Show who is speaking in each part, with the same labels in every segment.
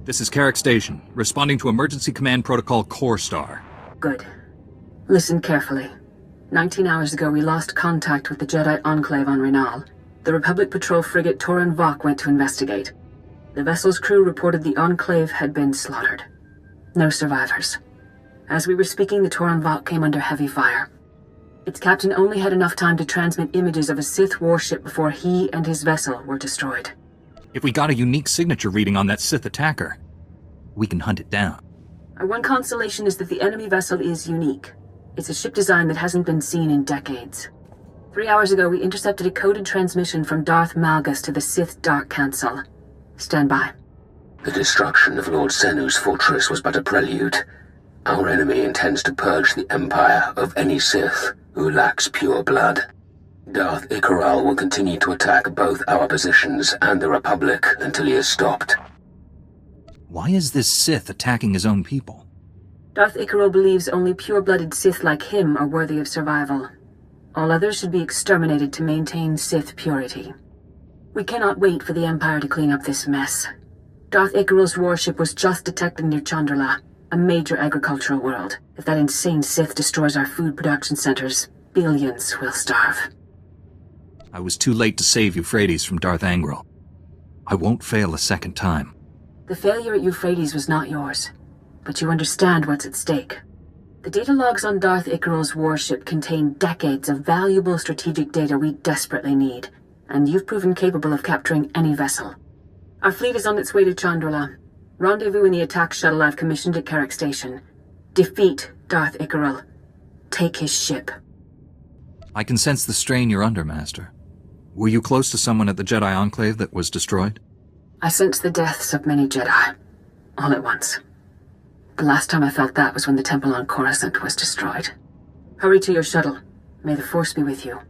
Speaker 1: This is Carrick Station, responding to Emergency Command Protocol Core Star.
Speaker 2: Good. Listen carefully. 19 hours ago, we lost contact with the Jedi Enclave on Renal. The Republic Patrol frigate Torin Vok went to investigate. The vessel's crew reported the Enclave had been slaughtered. No survivors. As we were speaking, the Torin Vok came under heavy fire. Its captain only had enough time to transmit images of a Sith warship before he and his vessel were destroyed.
Speaker 1: If we got a unique signature reading on that Sith attacker, we can hunt it down.
Speaker 2: Our one consolation is that the enemy vessel is unique. It's a ship design that hasn't been seen in decades. 3 hours ago, we intercepted a coded transmission from Darth Malgus to the Sith Dark Council. Stand by.
Speaker 3: The destruction of Lord Senu's fortress was but a prelude. Our enemy intends to purge the Empire of any Sith who lacks pure blood. Darth Ikaral will continue to attack both our positions and the Republic until he is stopped.
Speaker 1: Why is this Sith attacking his own people?
Speaker 2: Darth Ikaral believes only pure-blooded Sith like him are worthy of survival. All others should be exterminated to maintain Sith purity. We cannot wait for the Empire to clean up this mess. Darth Ikaral's warship was just detected near Chandrila, a major agricultural world. If that insane Sith destroys our food production centers, billions will starve.
Speaker 1: I was too late to save Euphrates from Darth Angral. I won't fail a second time.
Speaker 2: The failure at Euphrates was not yours, but you understand what's at stake. The data logs on Darth Ikaral's warship contain decades of valuable strategic data we desperately need, and you've proven capable of capturing any vessel. Our fleet is on its way to Chandrila. Rendezvous in the attack shuttle I've commissioned at Carrick Station. Defeat Darth Ikaral. Take his ship.
Speaker 1: I can sense the strain you're under, Master. Were you close to someone at the Jedi Enclave that was destroyed?
Speaker 2: I sense the deaths of many Jedi, all at once. The last time I felt that was when the temple on Coruscant was destroyed. Hurry to your shuttle. May the Force be with you.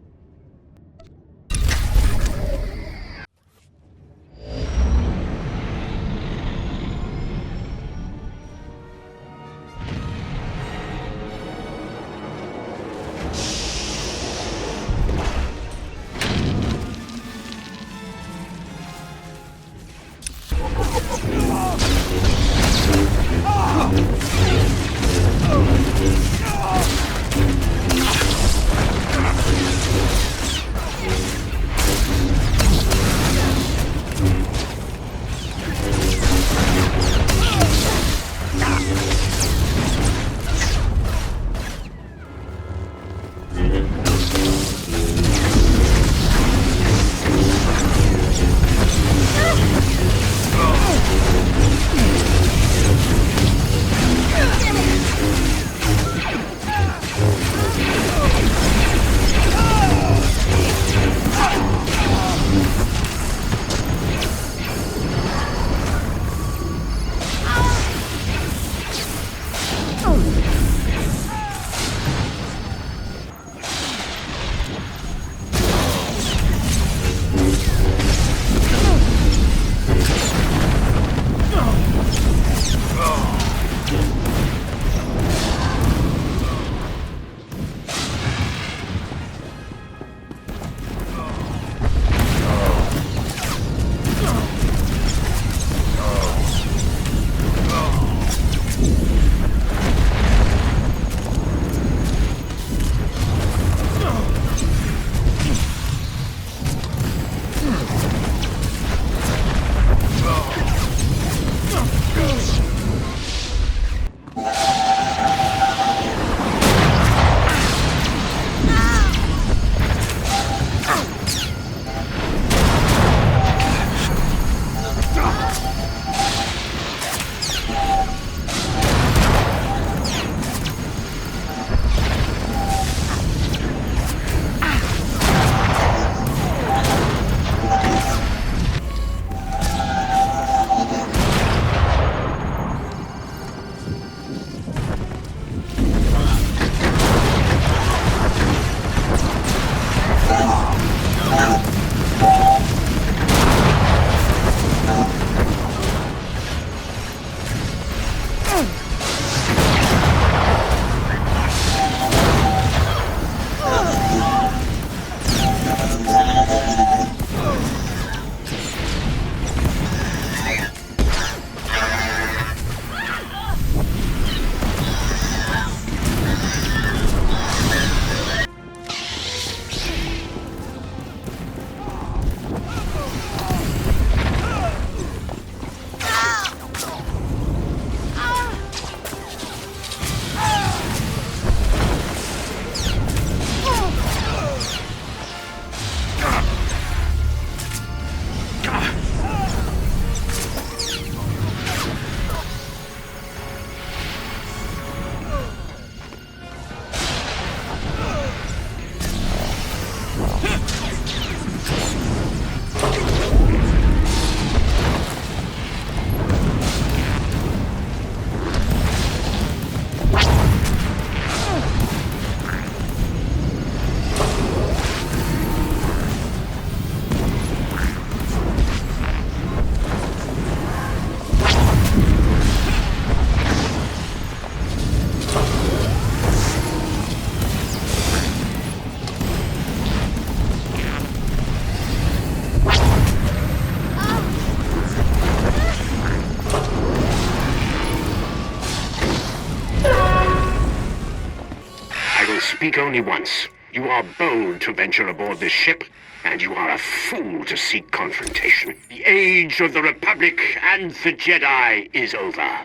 Speaker 4: speak only once. You are bold to venture aboard this ship, and you are a fool to seek confrontation. The age of the Republic and the Jedi is over.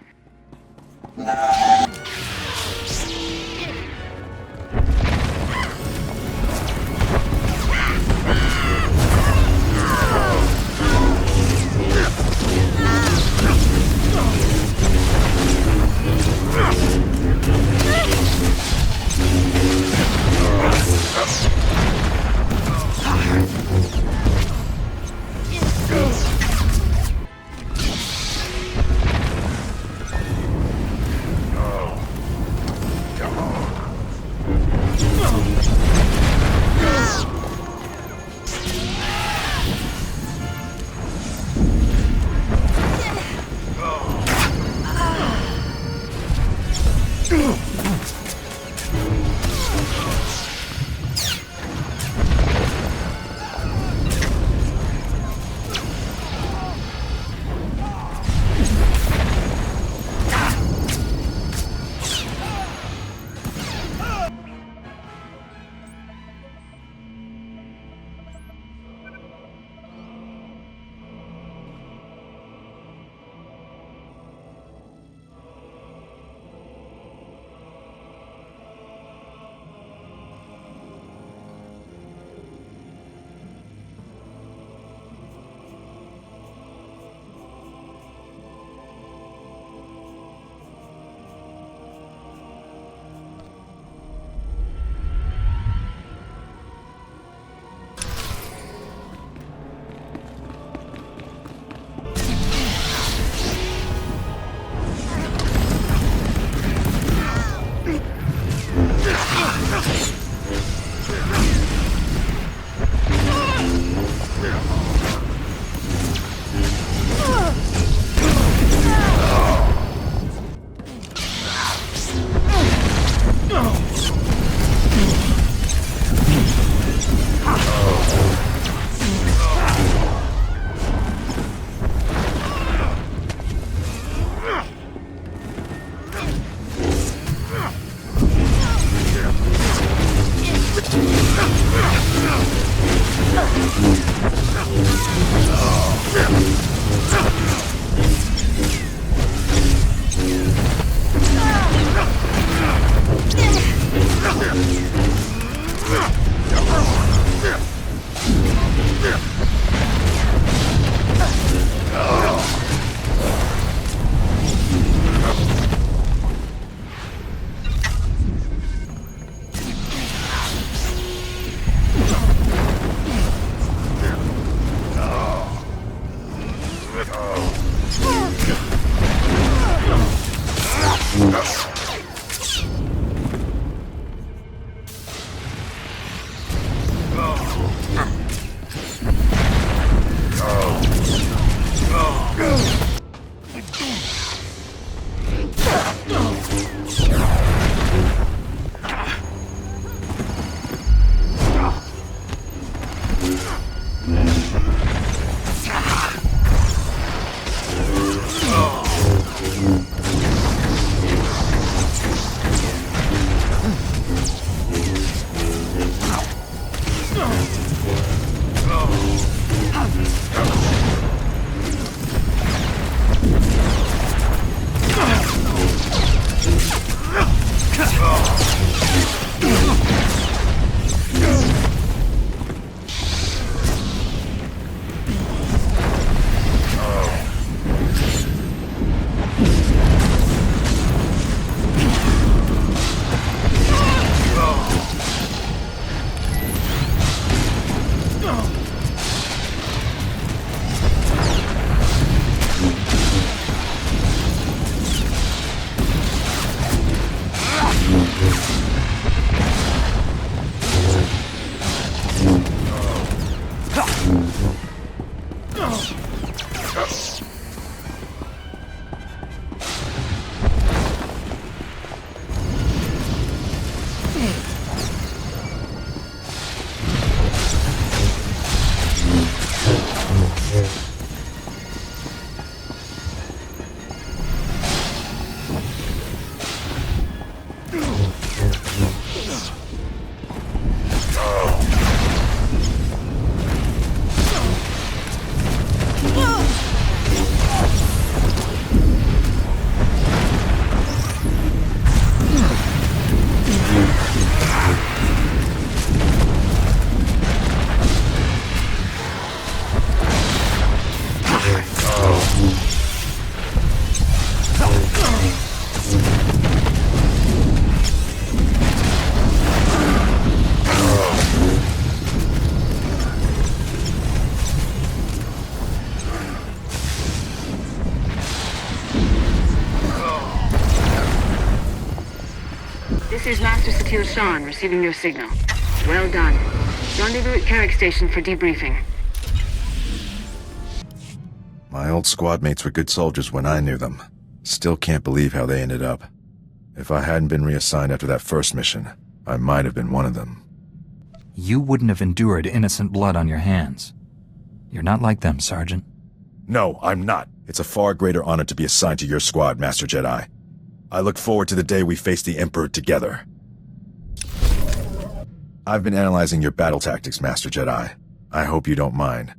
Speaker 2: This is Master SWTOR Sean receiving your signal. Well done. Rendezvous at Carrick Station for debriefing.
Speaker 5: My old squad mates were good soldiers when I knew them. Still can't believe how they ended up. If I hadn't been reassigned after that first mission, I might have been one of them.
Speaker 1: You wouldn't have endured innocent blood on your hands. You're not like them, Sergeant.
Speaker 5: No, I'm not. It's a far greater honor to be assigned to your squad, Master Jedi. I look forward to the day we face the Emperor together. I've been analyzing your battle tactics, Master Jedi. I hope you don't mind.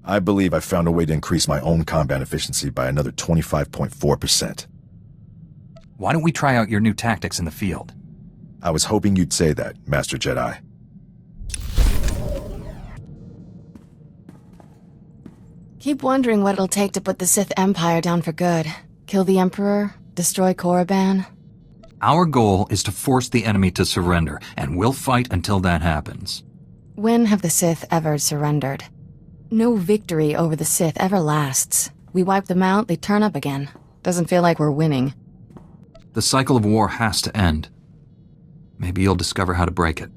Speaker 5: I believe I've found a way to increase my own combat efficiency by another 25.4%.
Speaker 1: Why don't we try out your new tactics in the field?
Speaker 5: I was hoping you'd say that, Master Jedi.
Speaker 6: Keep wondering what it'll take to put the Sith Empire down for good. Kill the Emperor, destroy Korriban.
Speaker 1: Our goal is to force the enemy to surrender, and we'll fight until that happens.
Speaker 6: When have the Sith ever surrendered? No victory over the Sith ever lasts. We wipe them out, they turn up again. Doesn't feel like we're winning.
Speaker 1: The cycle of war has to end. Maybe you'll discover how to break it.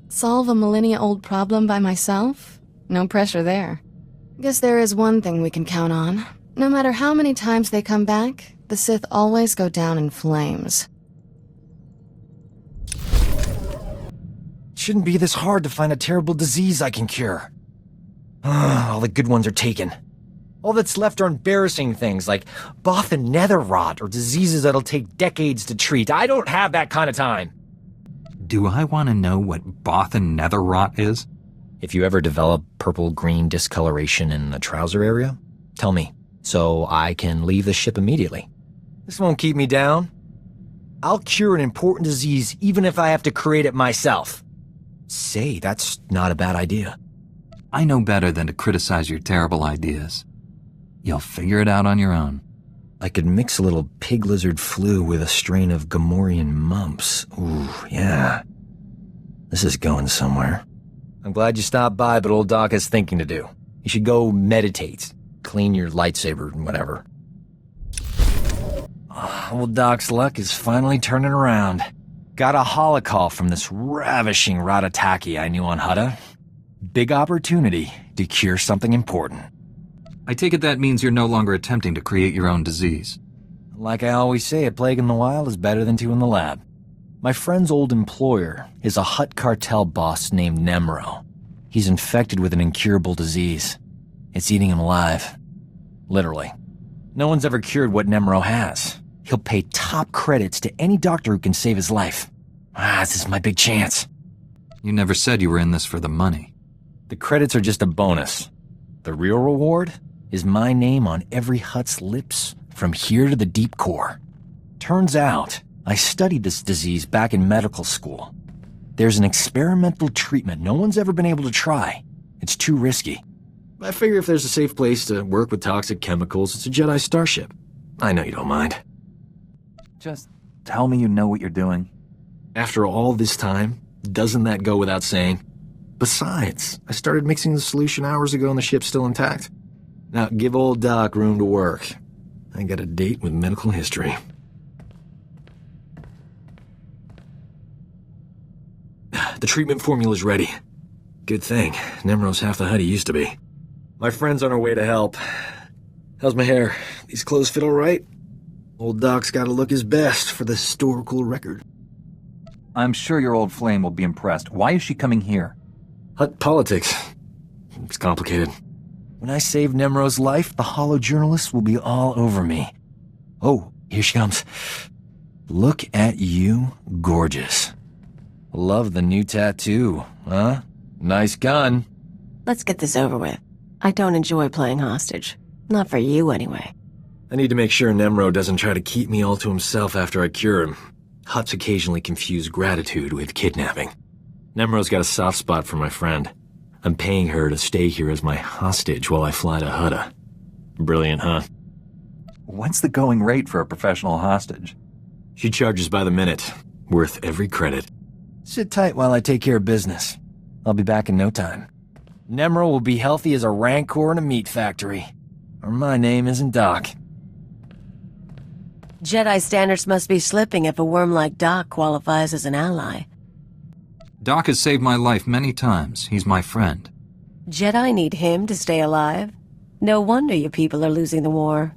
Speaker 6: Solve a millennia-old problem by myself? No pressure there. Guess there is one thing we can count on. No matter how many times they come back, the Sith always go down in flames.
Speaker 7: It shouldn't be this hard to find a terrible disease I can cure. All the good ones are taken. All that's left are embarrassing things like Bothan nether rot or diseases that'll take decades to treat. I don't have that kind of time.
Speaker 1: Do I want to know what Bothan nether rot is?
Speaker 7: If you ever develop purple-green discoloration in the trouser area, tell me, so I can leave the ship immediately. This won't keep me down. I'll cure an important disease even if I have to create it myself. Say, that's not a bad idea.
Speaker 1: I know better than to criticize your terrible ideas. You'll figure it out on your own.
Speaker 7: I could mix a little pig lizard flu with a strain of Gamorrean mumps. Ooh, yeah. This is going somewhere. I'm glad you stopped by, but old Doc has thinking to do. You should go meditate, clean your lightsaber and whatever. Old Doc's luck is finally turning around. Got a holocall from this ravishing Ratataki I knew on Hutta. Big opportunity to cure something important.
Speaker 1: I take it that means you're no longer attempting to create your own disease.
Speaker 7: Like I always say, a plague in the wild is better than two in the lab. My friend's old employer is a Hutt cartel boss named Nemro. He's infected with an incurable disease. It's eating him alive. Literally. No one's ever cured what Nemro has. He'll pay top credits to any doctor who can save his life. This is my big chance.
Speaker 1: You never said you were in this for the money.
Speaker 7: The credits are just a bonus. The real reward is my name on every Hutt's lips from here to the deep core. Turns out, I studied this disease back in medical school. There's an experimental treatment no one's ever been able to try. It's too risky. I figure if there's a safe place to work with toxic chemicals, it's a Jedi starship. I know you don't mind.
Speaker 1: Just tell me you know what you're doing.
Speaker 7: After all this time, doesn't that go without saying? Besides, I started mixing the solution hours ago and the ship's still intact. Now, give old Doc room to work. I got a date with medical history. The treatment formula's ready. Good thing. Nemro's half the Hutt he used to be. My friend's on her way to help. How's my hair? These clothes fit all right? Old Doc's gotta look his best for the historical record.
Speaker 1: I'm sure your old flame will be impressed. Why is she coming here?
Speaker 7: Hutt politics. It's complicated. When I save Nemro's life, the hollow journalists will be all over me. Oh, here she comes. Look at you, gorgeous. Love the new tattoo, huh? Nice gun.
Speaker 8: Let's get this over with. I don't enjoy playing hostage. Not for you, anyway.
Speaker 7: I need to make sure Nemro doesn't try to keep me all to himself after I cure him. Hutts occasionally confuse gratitude with kidnapping. Nemro's got a soft spot for my friend. I'm paying her to stay here as my hostage while I fly to Hutta. Brilliant, huh?
Speaker 1: What's the going rate for a professional hostage?
Speaker 7: She charges by the minute. Worth every credit. Sit tight while I take care of business. I'll be back in no time. Nemro will be healthy as a rancor in a meat factory. Or my name isn't Doc.
Speaker 8: Jedi standards must be slipping if a worm like Doc qualifies as an ally.
Speaker 1: Doc has saved my life many times. He's my friend.
Speaker 8: Jedi need him to stay alive? No wonder you people are losing the war.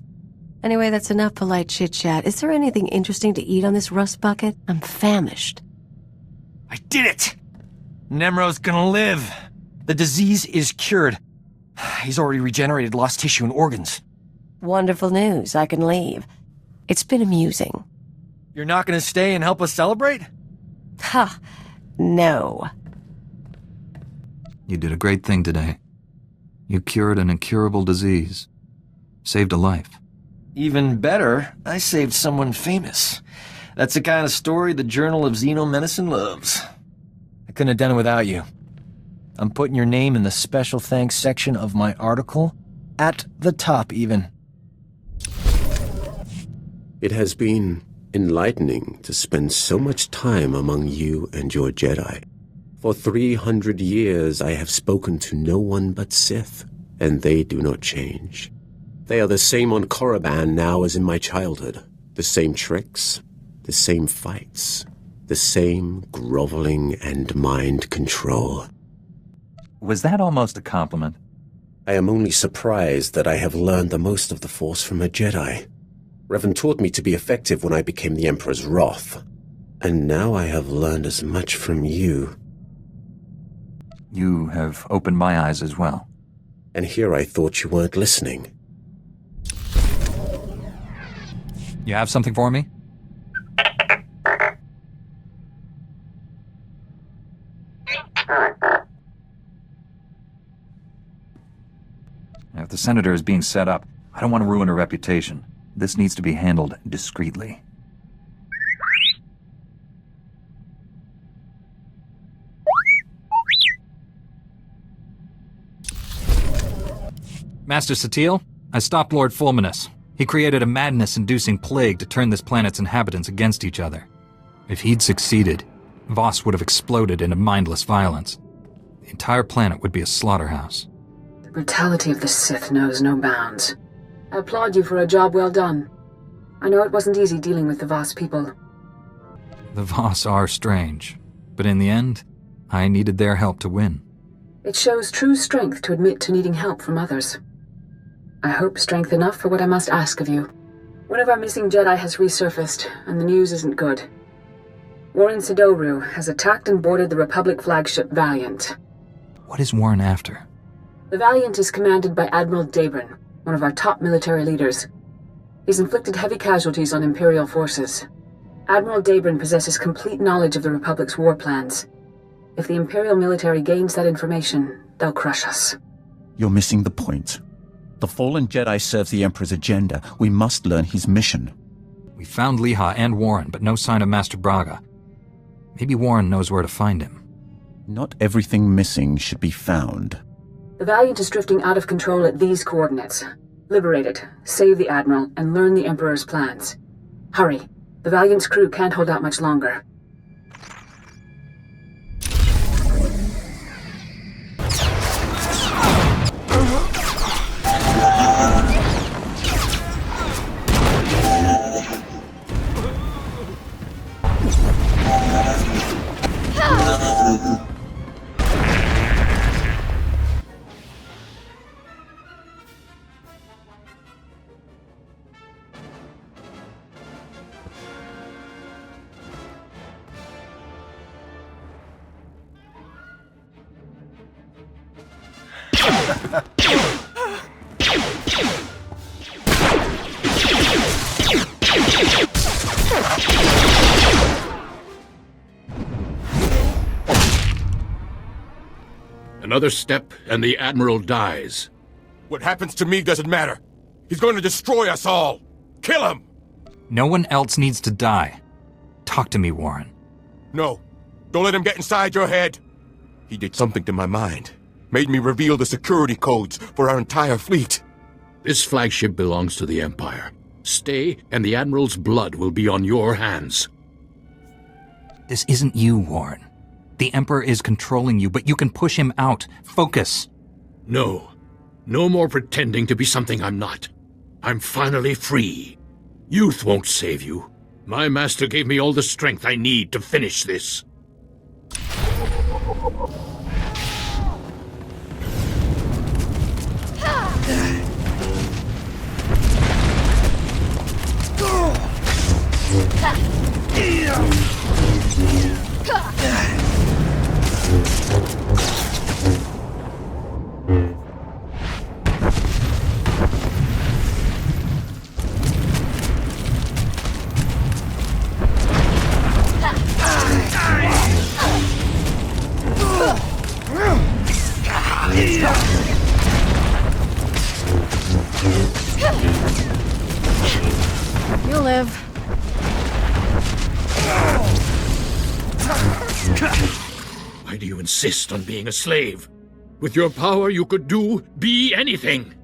Speaker 8: Anyway, that's enough polite chit-chat. Is there anything interesting to eat on this rust bucket? I'm famished.
Speaker 7: I did it! Nemro's gonna live. The disease is cured. He's already regenerated lost tissue and organs.
Speaker 8: Wonderful news. I can leave. It's been amusing.
Speaker 7: You're not gonna stay and help us celebrate?
Speaker 8: Ha! No.
Speaker 1: You did a great thing today. You cured an incurable disease. Saved a life.
Speaker 7: Even better, I saved someone famous. That's the kind of story the Journal of Xenomedicine loves. I couldn't have done it without you. I'm putting your name in the special thanks section of my article. At the top, even.
Speaker 9: It has been enlightening to spend so much time among you and your Jedi. For 300 years I have spoken to no one but Sith, and they do not change. They are the same on Korriban now as in my childhood. The same tricks, the same fights, the same groveling and mind control.
Speaker 1: Was that almost a compliment?
Speaker 9: I am only surprised that I have learned the most of the Force from a Jedi. Revan taught me to be effective when I became the Emperor's wrath. And now I have learned as much from you.
Speaker 1: You have opened my eyes as well.
Speaker 9: And here I thought you weren't listening.
Speaker 1: You have something for me? If the senator is being set up, I don't want to ruin her reputation. This needs to be handled discreetly. Master Satele, I stopped Lord Fulminus. He created a madness-inducing plague to turn this planet's inhabitants against each other. If he'd succeeded, Voss would have exploded into mindless violence. The entire planet would be a slaughterhouse.
Speaker 2: The brutality of the Sith knows no bounds. I applaud you for a job well done. I know it wasn't easy dealing with the Voss people.
Speaker 1: The Voss are strange, but in the end, I needed their help to win.
Speaker 2: It shows true strength to admit to needing help from others. I hope strength enough for what I must ask of you. One of our missing Jedi has resurfaced, and the news isn't good. Warren Sidoru has attacked and boarded the Republic flagship Valiant.
Speaker 1: What is Warren after?
Speaker 2: The Valiant is commanded by Admiral Dabron, one of our top military leaders. He's inflicted heavy casualties on Imperial forces. Admiral Dabron possesses complete knowledge of the Republic's war plans. If the Imperial military gains that information, they'll crush us.
Speaker 10: You're missing the point. The fallen Jedi serves the Emperor's agenda. We must learn his mission.
Speaker 1: We found Liha and Warren, but no sign of Master Braga. Maybe Warren knows where to find him.
Speaker 10: Not everything missing should be found.
Speaker 2: The Valiant is drifting out of control at these coordinates. Liberate it, save the Admiral, and learn the Emperor's plans. Hurry. The Valiant's crew can't hold out much longer.
Speaker 11: Another step, and the Admiral dies.
Speaker 12: What happens to me doesn't matter. He's going to destroy us all. Kill him!
Speaker 1: No one else needs to die. Talk to me, Warren.
Speaker 12: No. Don't let him get inside your head. He did something to my mind. Made me reveal the security codes for our entire fleet.
Speaker 11: This flagship belongs to the Empire. Stay, and the Admiral's blood will be on your hands.
Speaker 1: This isn't you, Warren. The Emperor is controlling you, but you can push him out. Focus.
Speaker 11: No. No more pretending to be something I'm not. I'm finally free. Youth won't save you. My master gave me all the strength I need to finish this.
Speaker 6: You'll live.
Speaker 11: Why do you insist on being a slave? With your power, you could be anything.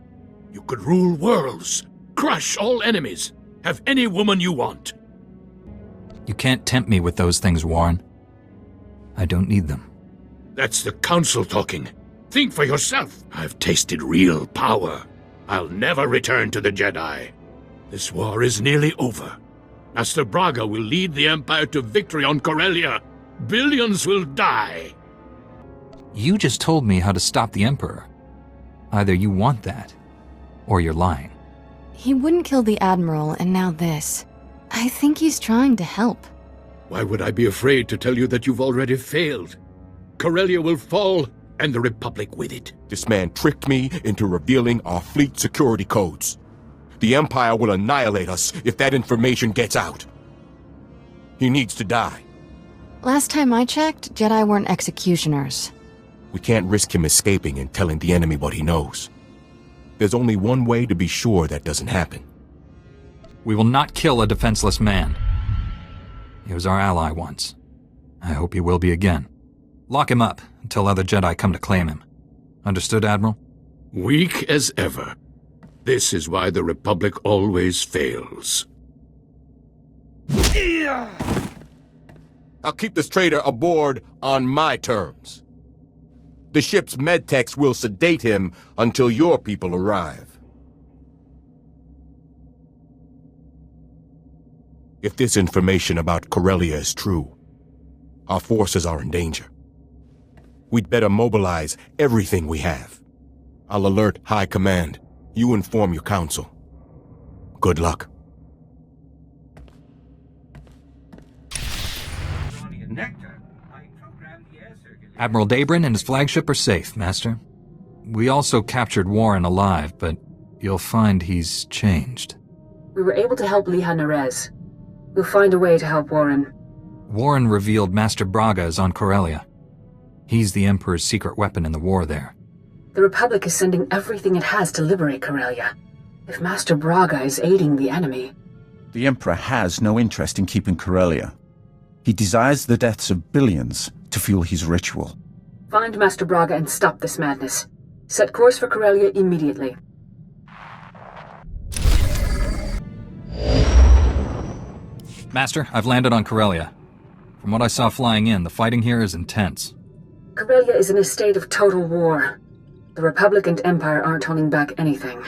Speaker 11: You could rule worlds, crush all enemies, have any woman you want.
Speaker 1: You can't tempt me with those things, Warren. I don't need them.
Speaker 11: That's the Council talking. Think for yourself. I've tasted real power. I'll never return to the Jedi. This war is nearly over. Master Braga will lead the Empire to victory on Corellia. Billions will die.
Speaker 1: You just told me how to stop the Emperor. Either you want that, or you're lying.
Speaker 6: He wouldn't kill the Admiral, and now this. I think he's trying to help.
Speaker 11: Why would I be afraid to tell you that you've already failed? Corellia will fall, and the Republic with it.
Speaker 12: This man tricked me into revealing our fleet security codes. The Empire will annihilate us if that information gets out. He needs to die.
Speaker 6: Last time I checked, Jedi weren't executioners.
Speaker 12: We can't risk him escaping and telling the enemy what he knows. There's only one way to be sure that doesn't happen.
Speaker 1: We will not kill a defenseless man. He was our ally once. I hope he will be again. Lock him up until other Jedi come to claim him. Understood, Admiral?
Speaker 11: Weak as ever. This is why the Republic always fails.
Speaker 12: I'll keep this traitor aboard on my terms. The ship's medtechs will sedate him until your people arrive. If this information about Corellia is true, our forces are in danger. We'd better mobilize everything we have. I'll alert High Command. You inform your council. Good luck.
Speaker 1: Admiral Dabrin and his flagship are safe, Master. We also captured Warren alive, but you'll find he's changed.
Speaker 2: We were able to help Liha Nerez. We'll find a way to help Warren.
Speaker 1: Warren revealed Master Braga is on Corellia. He's the Emperor's secret weapon in the war there.
Speaker 2: The Republic is sending everything it has to liberate Corellia. If Master Braga is aiding the enemy...
Speaker 10: The Emperor has no interest in keeping Corellia. He desires the deaths of billions to fuel his ritual.
Speaker 2: Find Master Braga and stop this madness. Set course for Corellia immediately.
Speaker 1: Master, I've landed on Corellia. From what I saw flying in, the fighting here is intense.
Speaker 2: Corellia is in a state of total war. The Republic and Empire aren't holding back anything.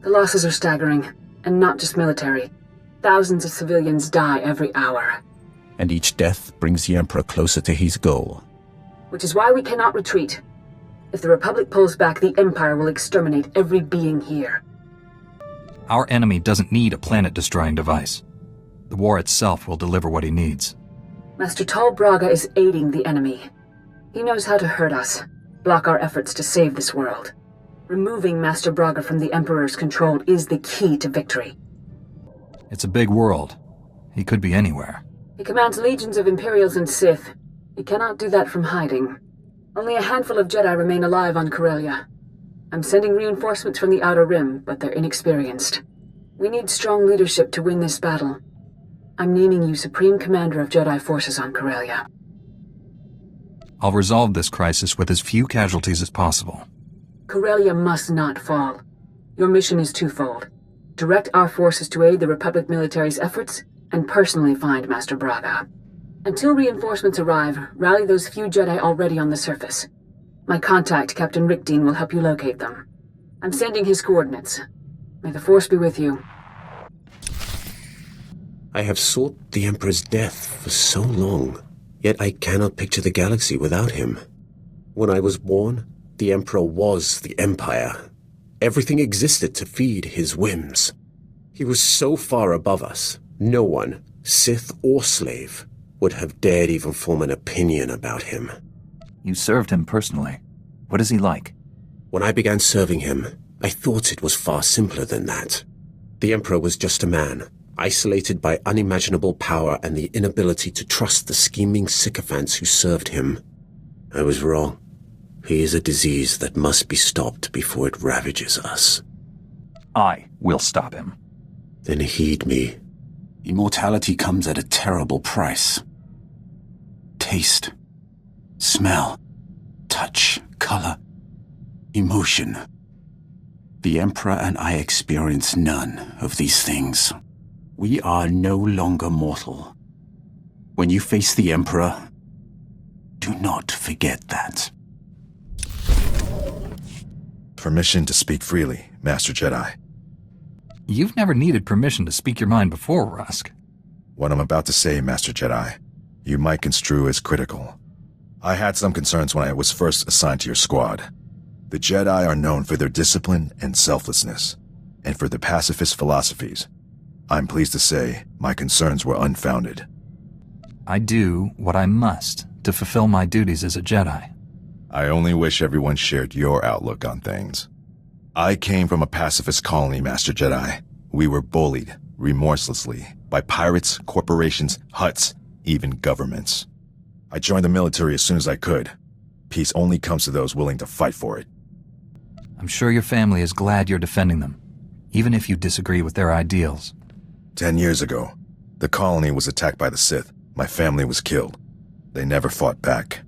Speaker 2: The losses are staggering, and not just military. Thousands of civilians die every hour.
Speaker 10: And each death brings the Emperor closer to his goal.
Speaker 2: Which is why we cannot retreat. If the Republic pulls back, the Empire will exterminate every being here.
Speaker 1: Our enemy doesn't need a planet-destroying device. The war itself will deliver what he needs.
Speaker 2: Master Tal Braga is aiding the enemy. He knows how to hurt us, block our efforts to save this world. Removing Master Braga from the Emperor's control is the key to victory.
Speaker 1: It's a big world. He could be anywhere.
Speaker 2: He commands legions of Imperials and Sith. He cannot do that from hiding. Only a handful of Jedi remain alive on Corellia. I'm sending reinforcements from the Outer Rim, but they're inexperienced. We need strong leadership to win this battle. I'm naming you Supreme Commander of Jedi Forces on Corellia.
Speaker 1: I'll resolve this crisis with as few casualties as possible.
Speaker 2: Corellia must not fall. Your mission is twofold. Direct our forces to aid the Republic military's efforts, and personally find Master Braga. Until reinforcements arrive, rally those few Jedi already on the surface. My contact, Captain Rickdean, will help you locate them. I'm sending his coordinates. May the Force be with you.
Speaker 9: I have sought the Emperor's death for so long, yet I cannot picture the galaxy without him. When I was born, the Emperor was the Empire. Everything existed to feed his whims. He was so far above us, no one, Sith or slave, would have dared even form an opinion about him.
Speaker 13: You served him personally. What is he like?
Speaker 9: When I began serving him, I thought it was far simpler than that. The Emperor was just a man, isolated by unimaginable power and the inability to trust the scheming sycophants who served him. I was wrong. He is a disease that must be stopped before it ravages us.
Speaker 13: I will stop him.
Speaker 9: Then heed me.
Speaker 10: Immortality comes at a terrible price. Taste, smell, touch, color, emotion. The Emperor and I experience none of these things. We are no longer mortal. When you face the Emperor, do not forget that.
Speaker 5: Permission to speak freely, Master Jedi.
Speaker 1: You've never needed permission to speak your mind before, Rusk.
Speaker 5: What I'm about to say, Master Jedi, you might construe as critical. I had some concerns when I was first assigned to your squad. The Jedi are known for their discipline and selflessness, and for their pacifist philosophies. I'm pleased to say my concerns were unfounded.
Speaker 1: I do what I must to fulfill my duties as a Jedi.
Speaker 5: I only wish everyone shared your outlook on things. I came from a pacifist colony, Master Jedi. We were bullied, remorselessly, by pirates, corporations, Hutts, even governments. I joined the military as soon as I could. Peace only comes to those willing to fight for it.
Speaker 1: I'm sure your family is glad you're defending them, even if you disagree with their ideals.
Speaker 5: 10 years ago, the colony was attacked by the Sith. My family was killed. They never fought back.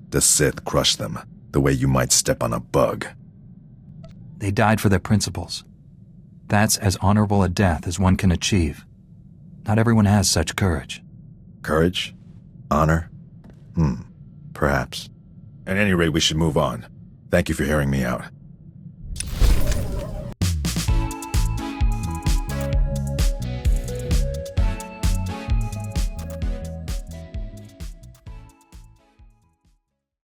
Speaker 5: The Sith crushed them, the way you might step on a bug.
Speaker 1: They died for their principles. That's as honorable a death as one can achieve. Not everyone has such courage.
Speaker 5: Courage? Honor? Perhaps. At any rate, we should move on. Thank you for hearing me out.